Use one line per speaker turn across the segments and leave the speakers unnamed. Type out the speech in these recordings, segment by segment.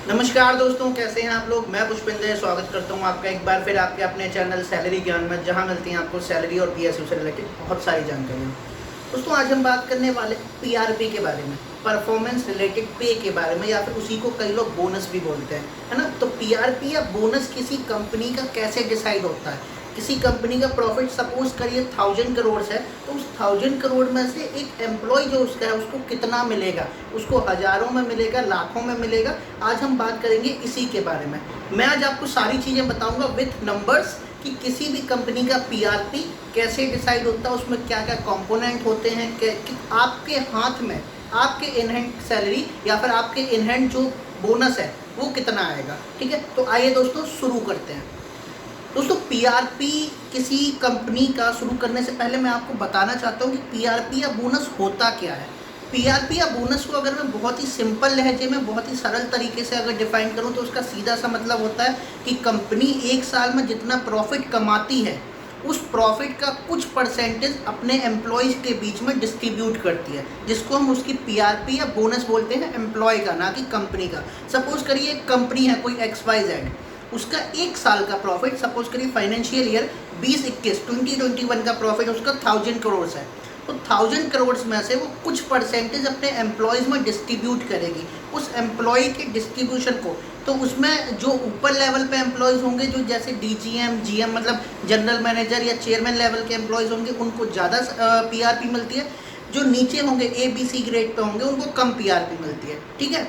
नमस्कार दोस्तों, कैसे हैं आप लोग। मैं पुष्पेंद्र स्वागत करता हूं आपका एक बार फिर आपके अपने चैनल सैलरी ज्ञान में, जहां मिलती हैं आपको सैलरी और पीएसयू से रिलेटेड बहुत सारी जानकारियां। दोस्तों, आज हम बात करने वाले पीआरपी के बारे में, परफॉर्मेंस रिलेटेड पे के बारे में, या फिर उसी को कई लोग बोनस भी बोलते हैं, है ना। तो पीआरपी या बोनस किसी कंपनी का कैसे डिसाइड होता है। किसी कंपनी का प्रॉफिट सपोज करिए 1000 करोड़ है, तो उस 1000 करोड़ में से एक एम्प्लॉय जो उसका है उसको कितना मिलेगा, उसको हज़ारों में मिलेगा, लाखों में मिलेगा। आज हम बात करेंगे इसी के बारे में। मैं आज आपको सारी चीज़ें बताऊंगा विथ नंबर्स कि किसी भी कंपनी का पीआरपी कैसे डिसाइड होता है, उसमें क्या क्या कंपोनेंट होते हैं, कि आपके हाथ में आपके इन हैंड सैलरी या फिर आपके इन हैंड जो बोनस है वो कितना आएगा। ठीक है, तो आइए दोस्तों शुरू करते हैं। दोस्तों, पीआरपी किसी कंपनी का शुरू करने से पहले मैं आपको बताना चाहता हूँ कि पीआरपी या बोनस होता क्या है। पीआरपी या बोनस को अगर मैं बहुत ही सिंपल लहजे में, बहुत ही सरल तरीके से अगर डिफाइन करूँ तो उसका सीधा सा मतलब होता है कि कंपनी एक साल में जितना प्रॉफिट कमाती है उस प्रॉफिट का कुछ परसेंटेज अपने एम्प्लॉयज़ के बीच में डिस्ट्रीब्यूट करती है, जिसको हम उसकी पीआरपी या बोनस बोलते हैं, एम्प्लॉय का, ना कि कंपनी का। सपोज करिए एक कंपनी है कोई XYZ, उसका एक साल का प्रॉफिट, सपोज करिए फाइनेंशियल ईयर 2021 का प्रॉफिट उसका 1000 करोड़ है। तो 1000 करोड़ में से वो कुछ परसेंटेज अपने एम्प्लॉयज़ में डिस्ट्रीब्यूट करेगी। उस एम्प्लॉय के डिस्ट्रीब्यूशन को, तो उसमें जो ऊपर लेवल पे एम्प्लॉयज़ होंगे, जो जैसे DGM GM मतलब जनरल मैनेजर या चेयरमैन लेवल के एम्प्लॉयज़ होंगे, उनको ज़्यादा पीआरपी मिलती है। जो नीचे होंगे ABC ग्रेड पे होंगे, उनको कम पीआरपी मिलती है। ठीक है,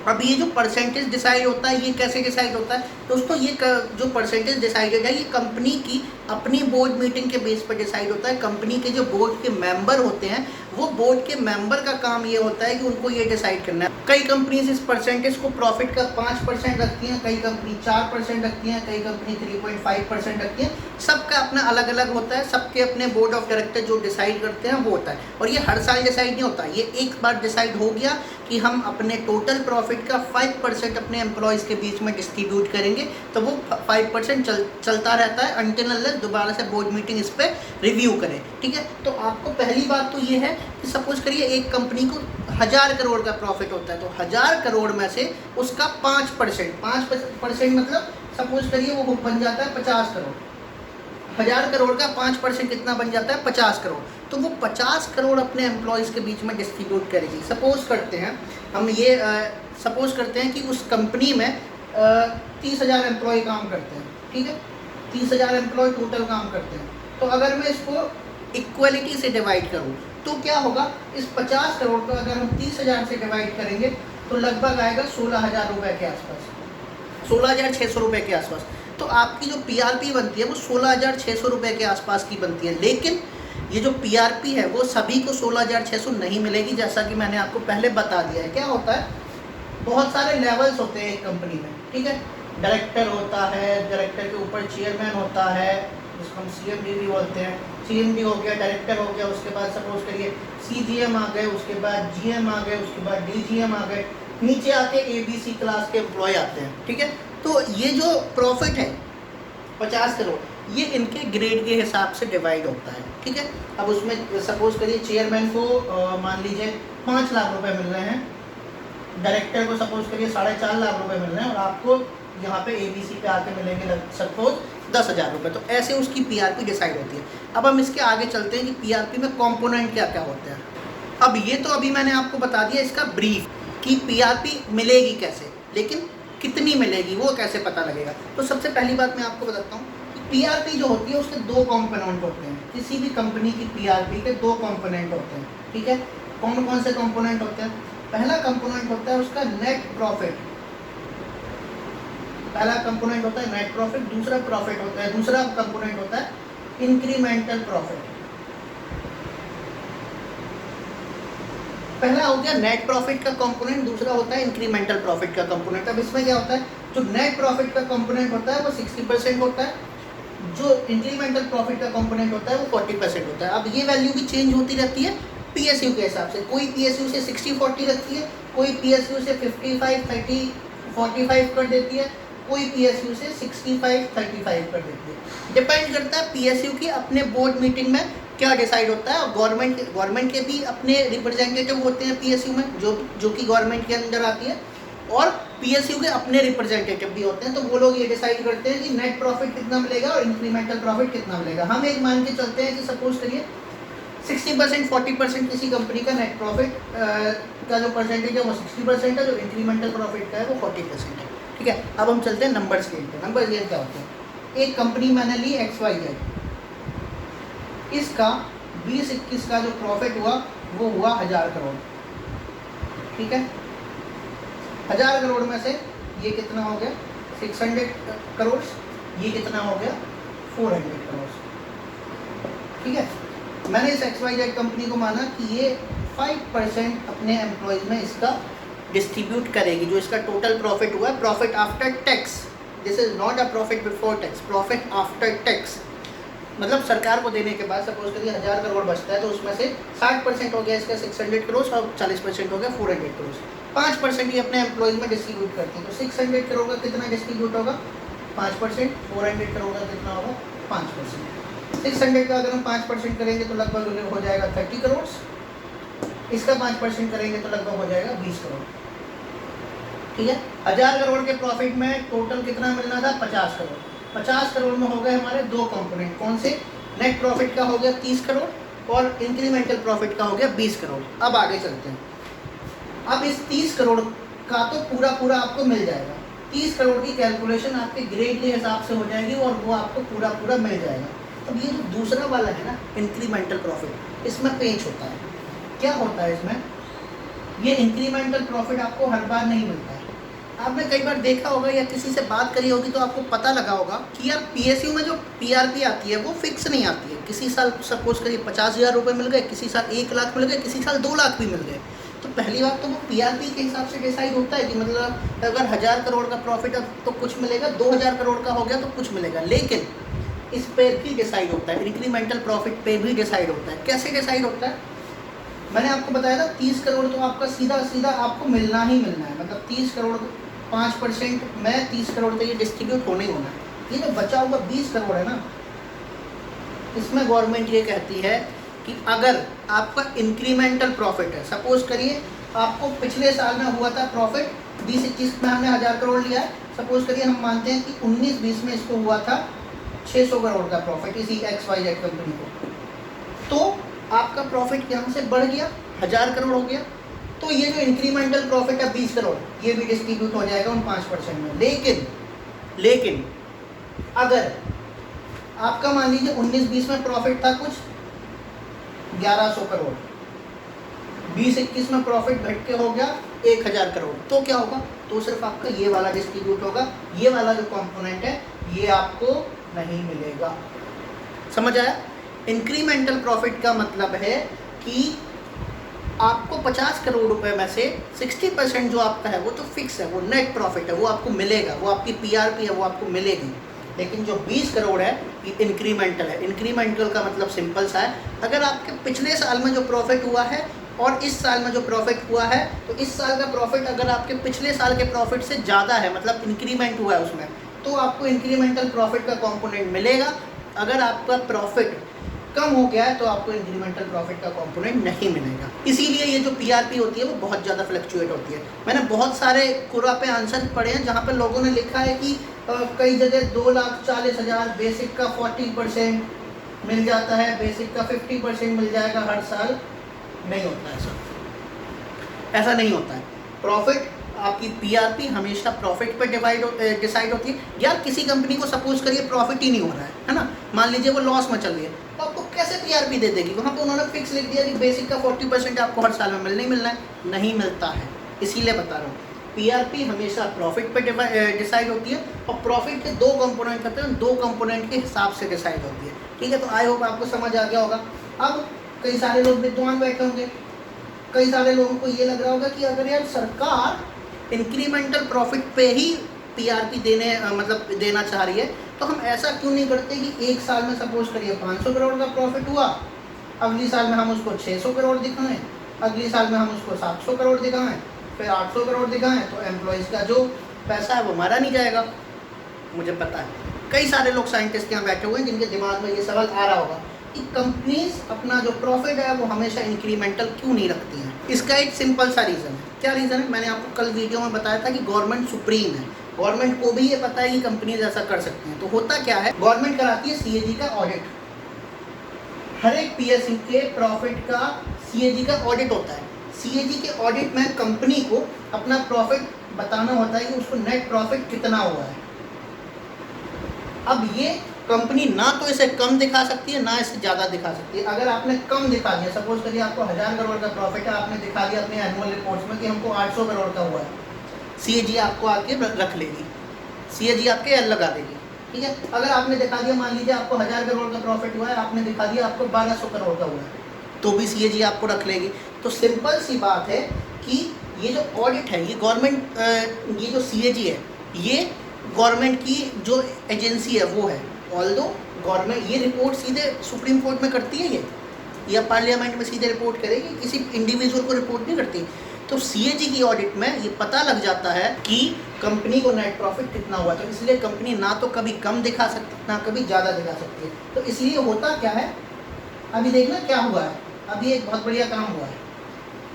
अब ये जो परसेंटेज डिसाइड होता है, ये कैसे डिसाइड होता है दोस्तों। ये जो परसेंटेज डिसाइडेड है, ये कंपनी की अपनी बोर्ड मीटिंग के बेस पर डिसाइड होता है। कंपनी के जो बोर्ड के मेंबर होते हैं, वो बोर्ड के मेंबर का काम ये होता है कि उनको ये डिसाइड करना है। कई कंपनीज इस परसेंटेज को प्रॉफिट का 5% रखती हैं, कई कंपनी 4% रखती हैं, कई कंपनी 3.5% रखती हैं। सबका अपना अलग अलग होता है, सबके अपने बोर्ड ऑफ डायरेक्टर जो डिसाइड करते हैं वो होता है। और ये हर साल डिसाइड नहीं होता, ये एक बार डिसाइड हो गया कि हम अपने टोटल प्रॉफिट का 5% अपने एम्प्लॉयज़ के बीच में डिस्ट्रीब्यूट करेंगे, तो वो 5% चलता रहता है अंटिल अनलेस दोबारा से बोर्ड मीटिंग इस पर रिव्यू करे। ठीक है, तो आपको पहली बात तो ये है कि सपोज करिए एक कंपनी को 1000 करोड़ का प्रॉफिट होता है, तो 1000 करोड़ में से उसका 5% मतलब सपोज करिए वो बन जाता है 50 करोड़। 1000 करोड़ का 5% कितना बन जाता है, 50 करोड़। तो वो 50 करोड़ अपने एम्प्लॉयज़ के बीच में डिस्ट्रीब्यूट करेगी। सपोज करते हैं हम ये सपोज करते हैं कि उस कंपनी में 30,000 एम्प्लॉय काम करते हैं। ठीक है, 30,000 एम्प्लॉय टोटल काम करते हैं। तो अगर मैं इसको इक्वलिटी से डिवाइड करूँ तो क्या होगा, इस 50 करोड़ को अगर हम 30,000 से डिवाइड करेंगे तो लगभग आएगा 16,000 रुपये के आसपास, 16,600 रुपये के आसपास। तो आपकी जो पीआरपी बनती है वो 16,600 रुपये के आसपास की बनती है। लेकिन ये जो पीआरपी है वो सभी को 16,600 नहीं मिलेगी, जैसा कि मैंने आपको पहले बता दिया है। क्या होता है, बहुत सारे लेवल्स होते हैं एक कंपनी में। ठीक है, डायरेक्टर होता है, डायरेक्टर के ऊपर चेयरमैन होता है जिसको हम CMD भी बोलते हैं। CMD हो गया, डायरेक्टर हो गया, उसके बाद सपोज करिए CGM आ गए, उसके बाद GM आ गए, उसके बाद DGM आ गए, नीचे आके ABC क्लास के एम्प्लॉय आते हैं। ठीक है, तो ये जो प्रॉफिट है 50 करोड़, ये इनके ग्रेड के हिसाब से डिवाइड होता है। ठीक है, अब उसमें सपोज करिए चेयरमैन को मान लीजिए 5 लाख रुपए मिल रहे हैं, डायरेक्टर को सपोज करिए 4.5 लाख रुपए मिल रहे हैं, और आपको यहाँ पे ABC पे आके मिलेंगे सपोज 10,000 रुपये। तो ऐसे उसकी पीआरपी डिसाइड होती है। अब हम इसके आगे चलते हैं कि पीआरपी में कंपोनेंट क्या क्या होते हैं। अब ये तो अभी मैंने आपको बता दिया इसका ब्रीफ कि पीआरपी मिलेगी कैसे, लेकिन कितनी मिलेगी वो कैसे पता लगेगा। तो सबसे पहली बात मैं आपको बताता हूँ कि पीआरपी जो होती है उसके 2 कंपोनेंट होते हैं। किसी भी कंपनी की पीआरपी के 2 कंपोनेंट होते हैं। ठीक है, कौन कौन से कंपोनेंट होते हैं। पहला कंपोनेंट होता है उसका नेट प्रॉफिट, पहला कंपोनेंट होता है नेट प्रॉफिट। दूसरा कंपोनेंट होता है इंक्रीमेंटल प्रॉफिट। पहला हो गया नेट प्रॉफिट का कंपोनेंट, दूसरा होता है इंक्रीमेंटल प्रॉफिट का कंपोनेंट। अब इसमें क्या होता है, जो नेट प्रॉफिट का कंपोनेंट होता है वो 60% होता है, जो इंक्रीमेंटल प्रॉफिट का कंपोनेंट होता है वो 40% होता है। अब ये वैल्यू भी चेंज होती रहती है PSU के हिसाब से। कोई PSU से 60-40 रखती है, कोई PSU से 55-30-45 कर देती है, कोई PSU से 65-35 कर देती है। डिपेंड करता है PSU की अपने बोर्ड मीटिंग में क्या डिसाइड होता है। गवर्नमेंट के भी अपने रिप्रेजेंटेटिव होते हैं PSU में, जो कि गवर्नमेंट के अंदर आती है। और पीएसयू के अपने रिप्रेजेंटेटिव भी होते हैं, तो वो लोग ये डिसाइड करते हैं कि नेट प्रॉफिट कितना मिलेगा और इंक्रीमेंटल प्रॉफिट कितना मिलेगा। हम एक मान के चलते हैं कि सपोज करिए 60% 40% किसी कंपनी का नेट प्रॉफिट का जो परसेंटेज है वो 60% है, जो इंक्रीमेंटल प्रॉफिट का है वो 40% है। ठीक है, अब हम चलते हैं नंबर्स गेम पे। नंबर्स गेम क्या होते हैं? एक कंपनी मैंने ली XYZ, इसका 20-21 का जो प्रॉफिट हुआ वो हुआ 1000 करोड़। ठीक है, 1000 करोड़ में से ये कितना हो गया 600 करोड़, ये कितना हो गया 400 करोड़। ठीक है, मैंने इस XYZ कंपनी को माना कि ये 5% अपने एम्प्लॉयज़ में इसका डिस्ट्रीब्यूट करेगी, जो इसका टोटल प्रॉफिट हुआ है, profit after tax. This is not a profit before tax, profit after tax. मतलब सरकार को देने के बाद सपोज करिए 1000 करोड़ बचता है, तो उसमें से 60% हो गया इसका 600 करोड़ और 40% हो गया 400 करोड़। 5% ही अपने एम्प्लॉयज़ में डिस्ट्रीब्यूट करते हैं, तो 600 करोड़ का कितना डिस्ट्रीब्यूट होगा 5%, 400 करोड़ का कितना होगा 5%। 600 का अगर हम 5% करेंगे तो लगभग हो जाएगा 30 करोड़, इसका 5% करेंगे तो लगभग हो जाएगा 20 करोड़। ठीक है, 1000 करोड़ के प्रॉफिट में टोटल कितना मिलना था 50 करोड़। 50 करोड़ में हो गए हमारे दो कंपोनेंट, कौन से? नेट प्रॉफिट का हो गया 30 करोड़ और इंक्रीमेंटल प्रॉफिट का हो गया 20 करोड़। अब आगे चलते हैं। अब इस 30 करोड़ का तो पूरा पूरा आपको मिल जाएगा। 30 करोड़ की कैलकुलेशन आपके ग्रेड के हिसाब से हो जाएगी और वो आपको पूरा पूरा मिल जाएगा। अब ये जो दूसरा वाला है ना इंक्रीमेंटल प्रॉफिट, इसमें पेंच होता है। क्या होता है इसमें? ये इंक्रीमेंटल प्रॉफिट आपको हर बार नहीं मिलता है। आपने कई बार देखा होगा या किसी से बात करी होगी तो आपको पता लगा होगा कि यार पीएसयू में जो पीआरपी आती है वो फिक्स नहीं आती है। किसी साल सपोज करिए 50,000 रुपये मिल गए, किसी साल 1 लाख मिल गए, किसी साल 2 लाख भी मिल गए। तो पहली बात तो वो पीआरपी के हिसाब से डिसाइड होता है कि मतलब अगर 1000 करोड़ का प्रॉफिट है तो कुछ मिलेगा, 2000 करोड़ का हो गया तो कुछ मिलेगा। लेकिन इस पे भी डिसाइड होता है, इंक्रीमेंटल प्रॉफिट पे भी डिसाइड होता है। कैसे डिसाइड होता है? मैंने आपको बताया था 30 करोड़ तो आपका सीधा सीधा आपको मिलना ही मिलना है। मतलब 30 करोड़ 5% में 30 करोड़ तो ये डिस्ट्रीब्यूट होने ही होना है। ये जो बचा हुआ 20 करोड़ है ना, इसमें गवर्नमेंट ये कहती है कि अगर आपका इंक्रीमेंटल प्रॉफिट है, सपोज करिए आपको पिछले साल में हुआ था प्रॉफिट 20-21 में हमने 1000 करोड़ लिया है, सपोज करिए हम मानते हैं कि 19-20 में इसको हुआ था 600 करोड़ का प्रॉफिट इसी XYZ कंपनी को, तो आपका प्रॉफिट यहाँ से बढ़ गया 1000 करोड़ हो गया। तो ये जो इंक्रीमेंटल प्रॉफिट है 20 करोड़ ये भी डिस्ट्रीब्यूट हो जाएगा उन 5% में। लेकिन अगर आपका मान लीजिए 19-20 में प्रॉफिट था कुछ 1100 करोड़, 20-21 में प्रॉफिट घट के हो गया 1000 करोड़, तो क्या होगा? तो सिर्फ आपका ये वाला डिस्ट्रीब्यूट होगा, ये वाला जो कंपोनेंट है ये आपको नहीं मिलेगा। समझ आया? इंक्रीमेंटल प्रॉफिट का मतलब है कि आपको 50 करोड़ रुपए में से 60% जो आपका है वो तो फिक्स है, वो नेट प्रॉफिट है, वो आपको मिलेगा, वो आपकी पीआरपी है, वो आपको मिलेगी। लेकिन जो 20 करोड़ है ये इंक्रीमेंटल है। इंक्रीमेंटल का मतलब सिंपल सा है, अगर आपके पिछले साल में जो प्रॉफिट हुआ है और इस साल में जो प्रॉफिट हुआ है, तो इस साल का प्रॉफिट अगर आपके पिछले साल के प्रॉफिट से ज़्यादा है, मतलब इंक्रीमेंट हुआ है उसमें, तो आपको इंक्रीमेंटल प्रॉफिट का कंपोनेंट मिलेगा। अगर आपका प्रॉफिट कम हो गया है तो आपको इंक्रीमेंटल प्रॉफिट का कंपोनेंट नहीं मिलेगा। इसीलिए ये जो पीआरपी होती है वो बहुत ज़्यादा फ्लक्चुएट होती है। मैंने बहुत सारे कुरा पे आंसर पढ़े हैं जहाँ पे लोगों ने लिखा है कि कई जगह 2,40,000 बेसिक का 40% मिल जाता है, बेसिक का 50% मिल जाएगा हर साल। नहीं होता ऐसा नहीं होता है। प्रॉफिट आपकी पीआरपी हमेशा प्रॉफिट पे डिसाइड होती है। यार किसी कंपनी को सपोज करिए प्रॉफिट ही नहीं हो रहा है ना, मान लीजिए वो लॉस में चल रही है, तो आपको कैसे पीआरपी दे देगी? वहाँ पे उन्होंने फिक्स लिख दिया कि बेसिक का 40% आपको हर साल में मिलना ही मिलना है, नहीं मिलता है। इसीलिए बता रहा हूँ पीआरपी हमेशा प्रॉफिट पे डिसाइड होती है और प्रॉफिट के दो कंपोनेंट होते हैं, दो कंपोनेंट के हिसाब से डिसाइड होती है। ठीक है, तो आई होप आपको समझ आ गया होगा। अब कई सारे लोग विद्वान बैठे होंगे, कई सारे लोगों को ये लग रहा होगा कि अगर यार सरकार इंक्रीमेंटल प्रॉफिट पे ही पीआरपी देना चाह रही है, तो हम ऐसा क्यों नहीं करते कि एक साल में सपोज करिए 500 करोड़ का प्रॉफिट हुआ, अगली साल में हम उसको 600 करोड़ दिखाएं, अगली साल में हम उसको 700 करोड़ दिखाएं, फिर 800 करोड़ दिखाएं, तो एम्प्लॉयज़ का जो पैसा है वो मारा नहीं जाएगा। मुझे पता है कई सारे लोग साइंटिस्ट यहाँ बैठे हुए हैं जिनके दिमाग में ये सवाल आ रहा होगा कि कंपनीज अपना जो प्रॉफिट है वो हमेशा इंक्रीमेंटल क्यों नहीं रखती हैं। इसका एक सिंपल सा रीज़न है। क्या रीज़न है? मैंने आपको कल वीडियो में बताया था कि गवर्नमेंट सुप्रीम है, गवर्नमेंट को भी ये पता है कि कंपनीज ऐसा कर सकती हैं। तो होता क्या है, गवर्नमेंट कराती है सीएजी का ऑडिट। हर एक पीएसयू के प्रॉफिट का सीएजी का ऑडिट होता है। सीएजी के ऑडिट में कंपनी को अपना प्रॉफिट बताना होता है कि उसको नेट प्रॉफिट कितना हुआ है। अब ये कंपनी ना तो इसे कम दिखा सकती है, ना इसे ज़्यादा दिखा सकती है। अगर आपने कम दिखा दिया, सपोज करिए आपको 1000 करोड़ का प्रॉफिट है, आपने दिखा दिया अपने एनुअल रिपोर्ट्स में कि हमको 800 करोड़ का हुआ है, सीएजी आपको आके रख लेगी, सीएजी आपके एल लगा देगी, ठीक है। अगर आपने दिखा दिया, मान लीजिए आपको 1000 करोड़ का प्रॉफिट हुआ है, आपने दिखा दिया आपको 1200 करोड़ का हुआ है, तो भी सीएजी आपको रख लेगी। तो सिंपल सी बात है कि ये जो ऑडिट है, ये गवर्नमेंट, ये जो सीएजी है, ये गवर्नमेंट की जो एजेंसी है वो है। ऑल्दो गवर्नमेंट ये रिपोर्ट सीधे सुप्रीम कोर्ट में करती है, ये या पार्लियामेंट में सीधे रिपोर्ट करेगी, किसी इंडिविजुअल को रिपोर्ट नहीं करती। तो सीएजी की ऑडिट में ये पता लग जाता है कि कंपनी को नेट प्रॉफिट कितना हुआ। तो इसलिए कंपनी ना तो कभी कम दिखा सकती, ना कभी ज़्यादा दिखा सकती है। तो इसलिए होता क्या है, अभी देखना क्या हुआ है। अभी एक बहुत बढ़िया काम हुआ है,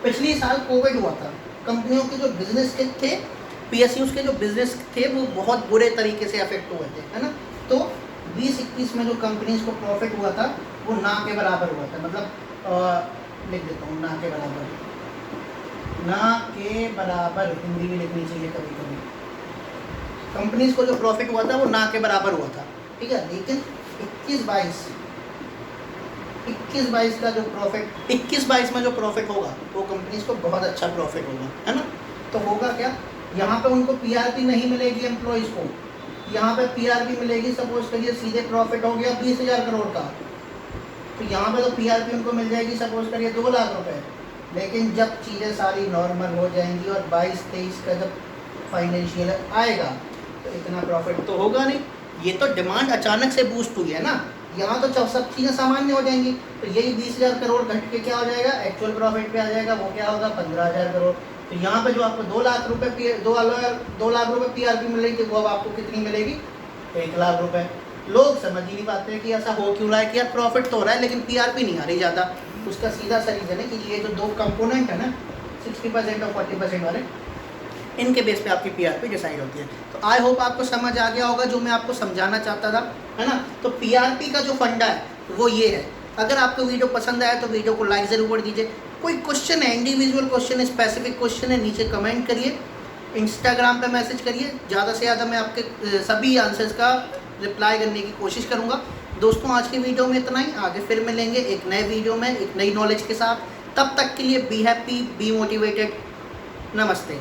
पिछले साल कोविड हुआ था, कंपनियों के जो बिजनेस के थे, पीएसयूज के जो बिजनेस थे वो बहुत बुरे तरीके से अफेक्ट हुए थे, है ना। तो 2021 में जो कंपनीज को प्रॉफिट हुआ था वो ना के बराबर हुआ था। मतलब लिख देता हूँ, ना के बराबर, ना के बराबर हिंदी में लिखनी चाहिए कभी कभी। कंपनीज को जो प्रॉफिट हुआ था वो ना के बराबर हुआ था, ठीक है। लेकिन 21-22 का जो प्रॉफिट, 21-22 में जो प्रॉफिट होगा वो कंपनीज को बहुत अच्छा प्रॉफिट होगा, है ना। तो होगा क्या, यहाँ पे उनको पीआरपी नहीं मिलेगी एम्प्लॉइज़ को, यहाँ पे पीआरपी मिलेगी। सपोज करिए सीधे प्रॉफिट हो गया 20,000 करोड़ का, तो यहाँ पे तो पीआरपी उनको मिल जाएगी सपोज करिए 2 लाख रुपए। लेकिन जब चीज़ें सारी नॉर्मल हो जाएंगी और 22-23 का जब फाइनेंशियल आएगा तो इतना प्रॉफिट तो होगा नहीं। ये तो डिमांड अचानक से बूस्ट हुई है ना, यहाँ तो सब चीज़ें सामान्य हो जाएंगी। तो यही 20,000 करोड़ घट के क्या हो जाएगा, एक्चुअल प्रॉफिट पे आ जाएगा। वो क्या होगा, 15,000 करोड़। तो यहाँ पे जो आपको 2 लाख रुपए 2 लाख रुपए पीआरपी मिल रही थी, वो अब आपको कितनी मिलेगी, 1 लाख रुपए। लोग समझ ही नहीं पाते कि ऐसा हो क्यों रहा है कि यार प्रॉफिट तो हो रहा है लेकिन पीआरपी नहीं आ रही ज़्यादा। उसका सीधा सा रीज़न है कि ये जो 2 कंपोनेंट है ना, 60% और 40% वाले, इनके बेस पे आपकी पीआरपी डिसाइड होती है। तो आई होप आपको समझ आ गया होगा जो मैं आपको समझाना चाहता था, है ना। तो पीआरपी का जो फंडा है वो ये है। अगर आपको वीडियो पसंद आया तो वीडियो को लाइक ज़रूर कर दीजिए। कोई क्वेश्चन है, इंडिविजुअल क्वेश्चन है, स्पेसिफिक क्वेश्चन है, नीचे कमेंट करिए, इंस्टाग्राम पे मैसेज करिए। ज़्यादा से ज़्यादा मैं आपके सभी आंसर्स का रिप्लाई करने की कोशिश करूँगा। दोस्तों आज की वीडियो में इतना ही, आगे फिर मिलेंगे एक नए वीडियो में एक नई नॉलेज के साथ। तब तक के लिए बी हैप्पी, बी मोटिवेटेड। नमस्ते।